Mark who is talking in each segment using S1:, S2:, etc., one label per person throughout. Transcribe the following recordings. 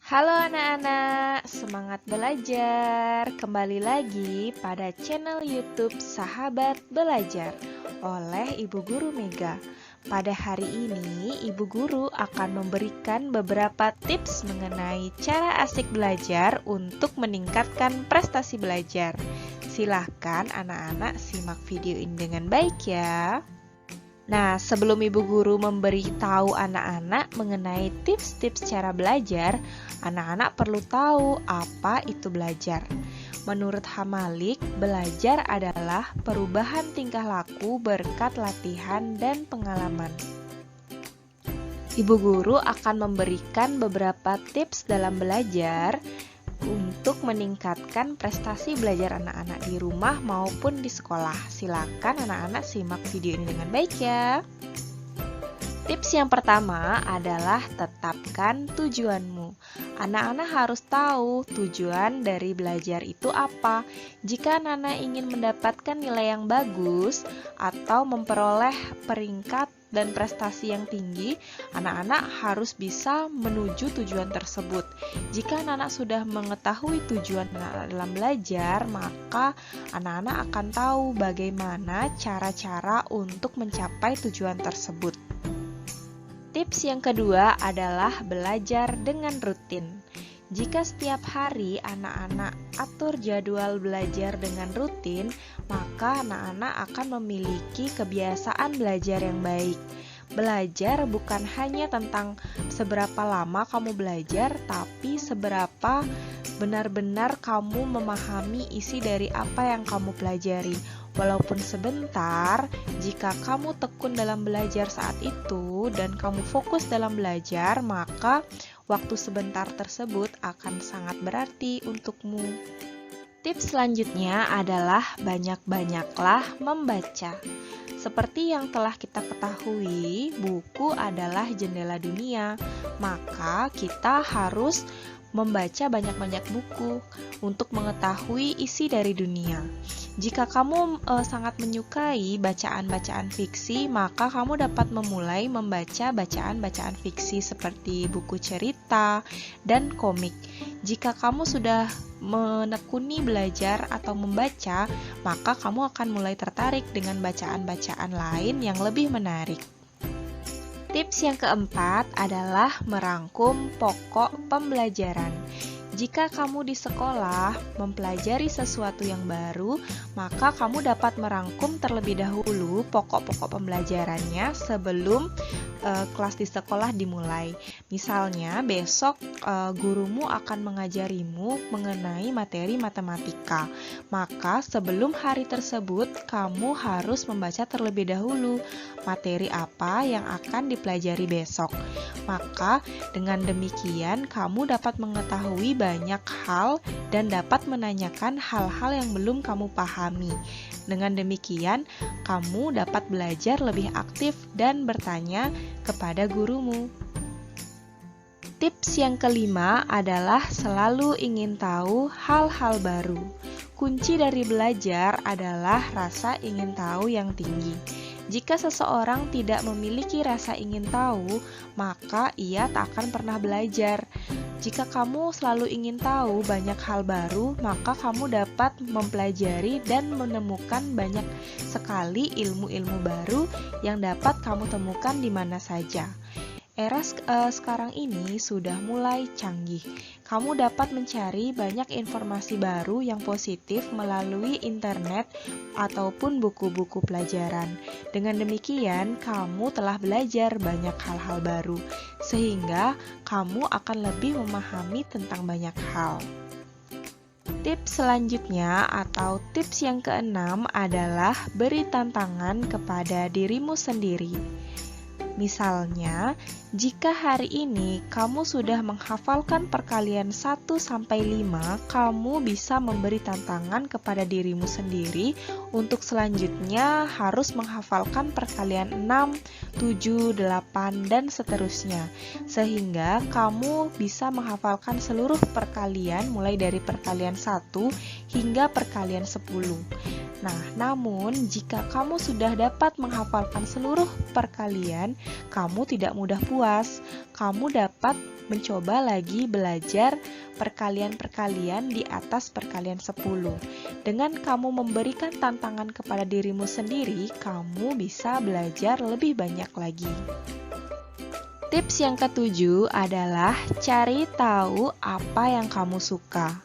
S1: Halo anak-anak, semangat belajar. Kembali lagi pada channel YouTube Sahabat Belajar oleh Ibu Guru Mega. Pada hari ini, Ibu Guru akan memberikan beberapa tips mengenai cara asik belajar untuk meningkatkan prestasi belajar. Silahkan anak-anak simak video ini dengan baik ya. Nah, sebelum Ibu Guru memberitahu anak-anak mengenai tips-tips cara belajar, anak-anak perlu tahu apa itu belajar. Menurut Hamalik, belajar adalah perubahan tingkah laku berkat latihan dan pengalaman. Ibu Guru akan memberikan beberapa tips dalam belajar untuk meningkatkan prestasi belajar anak-anak di rumah maupun di sekolah. Silakan anak-anak simak video ini dengan baik ya. Tips yang pertama adalah tetapkan tujuanmu. Anak-anak harus tahu tujuan dari belajar itu apa. Jika anak-anak ingin mendapatkan nilai yang bagus atau memperoleh peringkat dan prestasi yang tinggi, anak-anak harus bisa menuju tujuan tersebut. Jika anak-anak sudah mengetahui tujuan dalam belajar, maka anak-anak akan tahu bagaimana cara-cara untuk mencapai tujuan tersebut. Tips yang kedua adalah belajar dengan rutin. Jika setiap hari anak-anak atur jadwal belajar dengan rutin, maka anak-anak akan memiliki kebiasaan belajar yang baik. Belajar bukan hanya tentang seberapa lama kamu belajar, tapi seberapa benar-benar kamu memahami isi dari apa yang kamu pelajari. Walaupun sebentar, jika kamu tekun dalam belajar saat itu dan kamu fokus dalam belajar, maka waktu sebentar tersebut akan sangat berarti untukmu. Tips selanjutnya adalah banyak-banyaklah membaca. Seperti yang telah kita ketahui, buku adalah jendela dunia, maka kita harus membaca banyak-banyak buku untuk mengetahui isi dari dunia. Jika kamu sangat menyukai bacaan-bacaan fiksi, maka kamu dapat memulai membaca bacaan-bacaan fiksi seperti buku cerita dan komik. Jika kamu sudah menekuni belajar atau membaca, maka kamu akan mulai tertarik dengan bacaan-bacaan lain yang lebih menarik. Tips yang keempat adalah merangkum pokok pembelajaran. Jika kamu di sekolah mempelajari sesuatu yang baru, maka kamu dapat merangkum terlebih dahulu pokok-pokok pembelajarannya sebelum kelas di sekolah dimulai. Misalnya, besok gurumu akan mengajarimu mengenai materi matematika. Maka sebelum hari tersebut, kamu harus membaca terlebih dahulu materi apa yang akan dipelajari besok. Maka dengan demikian, kamu dapat mengetahui banyak hal dan dapat menanyakan hal-hal yang belum kamu pahami. Dengan demikian, kamu dapat belajar lebih aktif dan bertanya kepada gurumu. Tips yang kelima adalah selalu ingin tahu hal-hal baru. Kunci dari belajar adalah rasa ingin tahu yang tinggi. Jika seseorang tidak memiliki rasa ingin tahu, maka ia tak akan pernah belajar. Jika kamu selalu ingin tahu banyak hal baru, maka kamu dapat mempelajari dan menemukan banyak sekali ilmu-ilmu baru yang dapat kamu temukan di mana saja. Era sekarang ini sudah mulai canggih. Kamu dapat mencari banyak informasi baru yang positif melalui internet ataupun buku-buku pelajaran. Dengan demikian, kamu telah belajar banyak hal-hal baru, sehingga kamu akan lebih memahami tentang banyak hal. Tips selanjutnya atau tips yang keenam adalah beri tantangan kepada dirimu sendiri. Misalnya, jika hari ini kamu sudah menghafalkan perkalian 1-5, kamu bisa memberi tantangan kepada dirimu sendiri untuk selanjutnya harus menghafalkan perkalian 6, 7, 8, dan seterusnya. Sehingga kamu bisa menghafalkan seluruh perkalian mulai dari perkalian 1 hingga perkalian 10. Nah, namun jika kamu sudah dapat menghafalkan seluruh perkalian, kamu tidak mudah puas. Kamu dapat mencoba lagi belajar perkalian-perkalian di atas perkalian 10. Dengan kamu memberikan tantangan kepada dirimu sendiri, kamu bisa belajar lebih banyak lagi. Tips yang ketujuh adalah cari tahu apa yang kamu suka.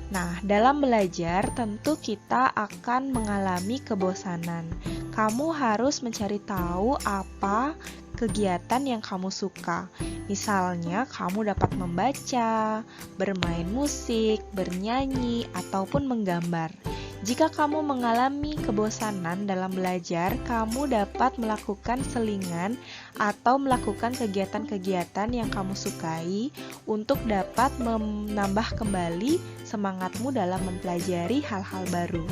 S1: Nah, dalam belajar tentu kita akan mengalami kebosanan. Kamu harus mencari tahu apa kegiatan yang kamu suka. Misalnya, kamu dapat membaca, bermain musik, bernyanyi, ataupun menggambar. Jika kamu mengalami kebosanan dalam belajar, kamu dapat melakukan selingan atau melakukan kegiatan-kegiatan yang kamu sukai untuk dapat menambah kembali semangatmu dalam mempelajari hal-hal baru.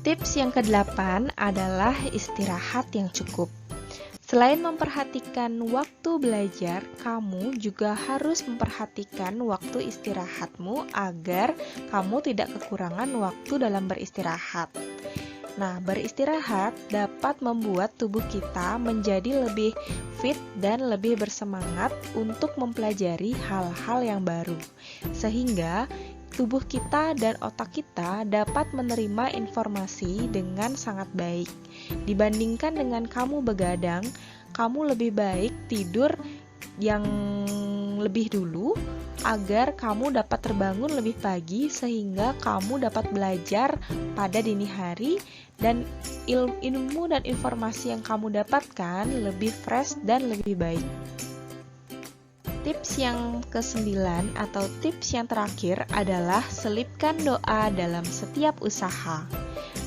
S1: Tips yang ke-8 adalah istirahat yang cukup. Selain memperhatikan waktu belajar, kamu juga harus memperhatikan waktu istirahatmu agar kamu tidak kekurangan waktu dalam beristirahat. Nah, beristirahat dapat membuat tubuh kita menjadi lebih fit dan lebih bersemangat untuk mempelajari hal-hal yang baru. Sehingga tubuh kita dan otak kita dapat menerima informasi dengan sangat baik. Dibandingkan dengan kamu begadang, kamu lebih baik tidur yang lebih dulu agar kamu dapat terbangun lebih pagi sehingga kamu dapat belajar pada dini hari dan ilmu dan informasi yang kamu dapatkan lebih fresh dan lebih baik. Tips yang ke-9 atau tips yang terakhir adalah selipkan doa dalam setiap usaha.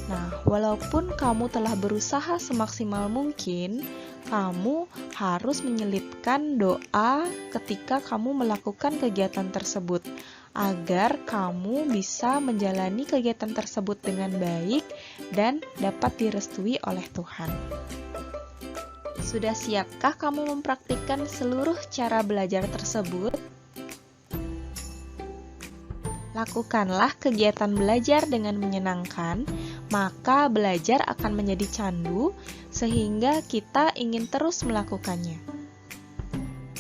S1: Nah, walaupun kamu telah berusaha semaksimal mungkin, kamu harus menyelipkan doa ketika kamu melakukan kegiatan tersebut, agar kamu bisa menjalani kegiatan tersebut dengan baik dan dapat direstui oleh Tuhan. Sudah siapkah kamu mempraktikkan seluruh cara belajar tersebut? Lakukanlah kegiatan belajar dengan menyenangkan, maka belajar akan menjadi candu sehingga kita ingin terus melakukannya.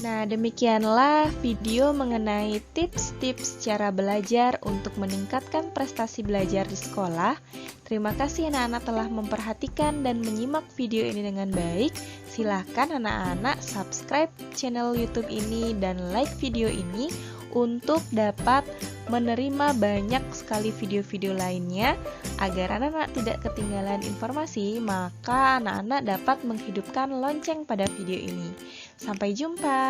S1: Nah, demikianlah video mengenai tips-tips cara belajar untuk meningkatkan prestasi belajar di sekolah. Terima kasih anak-anak telah memperhatikan dan menyimak video ini dengan baik. Silahkan anak-anak subscribe channel YouTube ini dan like video ini untuk dapat menerima banyak sekali video-video lainnya. Agar anak-anak tidak ketinggalan informasi, maka anak-anak dapat menghidupkan lonceng pada video ini. Sampai jumpa.